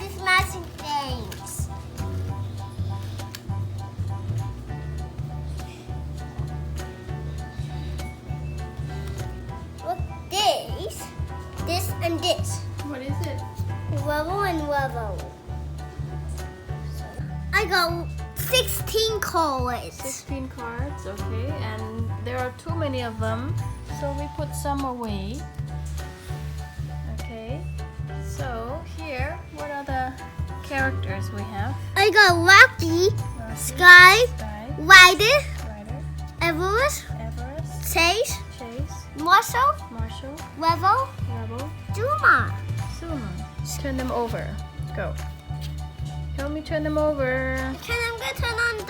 these matching things. Look, this and this. What is it? Rubble and rubble. I got 16 cards. 16 cards, okay, and there are too many of them, so we put some away. Okay, so here, what are the characters we have? I got Rocky, Rocky, Sky, Sky, Ryder, Ryder, Everest, Everest, Chase, Chase, Marshall, Marshall, Rebel, Rebel, Zuma. Suma. Turn them over. Go. Help me turn them over. Okay, I'm gonna turn on the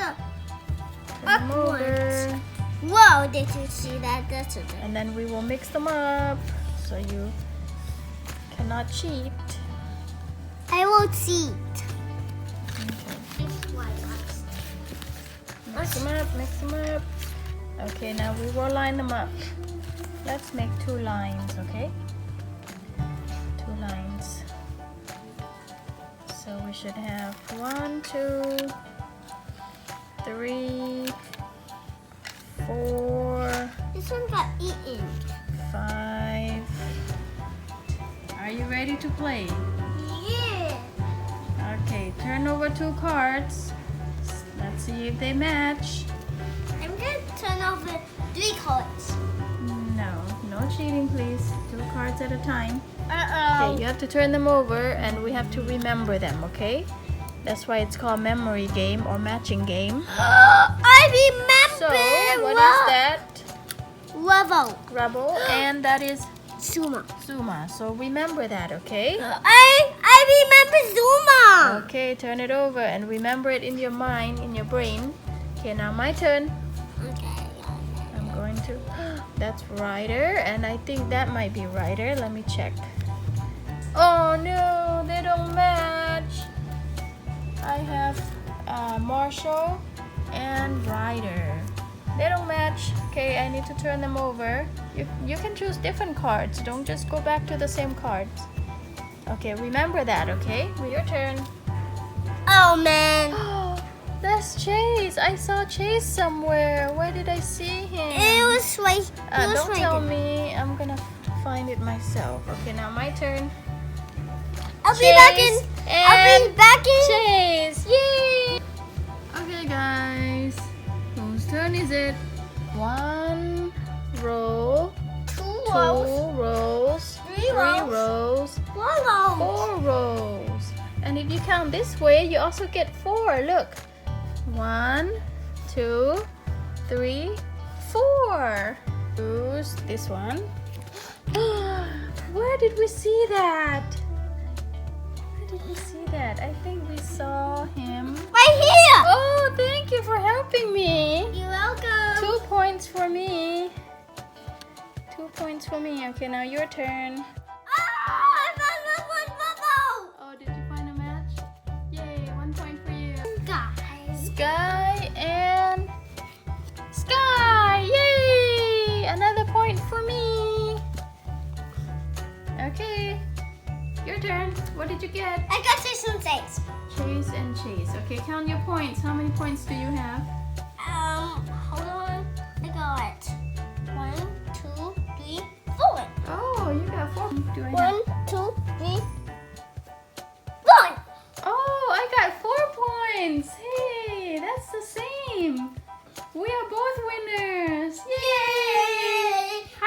Turn them up over. ones. Whoa, did you see that? That's it. And then we will mix them up so you cannot cheat. I will cheat. Okay. Mix them up, mix them up. Okay, now we will line them up. Let's make 2 lines, okay? 2 lines. So we should have 1, 2, 3, 4, This one got eaten. 5. Are you ready to play? Yeah. Okay, turn over 2 cards. Let's see if they match. I'm gonna turn over 3 cards. No cheating, please. 2 cards at a time. Uh-oh. Okay, you have to turn them over and we have to remember them, okay? That's why it's called memory game or matching game. I remember. So, what is that? Rebel. Rebel, and that is Zuma. Zuma. So remember that, okay? I remember Zuma. Okay, turn it over and remember it in your mind, in your brain. Okay, now my turn. Okay. I'm going to... That's Ryder, and I think that might be Ryder. Let me check. Oh no, they don't match. I have Marshall and Ryder. They don't match. Okay, I need to turn them over. You can choose different cards. Don't just go back to the same cards. Okay, remember that, okay? Your turn. Oh man. That's Chase. I saw Chase somewhere. Where did I see him? It was right. Don't tell me. I'm gonna find it myself. Okay, now my turn. I'll be back in. I'll be back in. Chase. Yay! Okay, guys. Whose turn is it? 1 row, 2 2 rows. rows, 3 rows. rows, 4 rows. 4 rows. And if you count this way, you also get 4. Look. 1, 2, 3, 4. Choose this one. Where did we see that? Where did we see that? I think we saw him. Right here. Oh, thank you for helping me. You're welcome. 2 points for me. 2 points for me. Okay, now your turn. I found one bubble. Oh, did you find a match? Yay, 1 point for you. Guys. Sky and Sky! Yay! Another point for me. Okay, your turn. What did you get? I got 6 and 6. Chase and Chase. Okay, count your points. How many points do you have? Hold on. I got 1, 2, 3, 4. Oh, you got 4. Do I have? 1, 2, 3,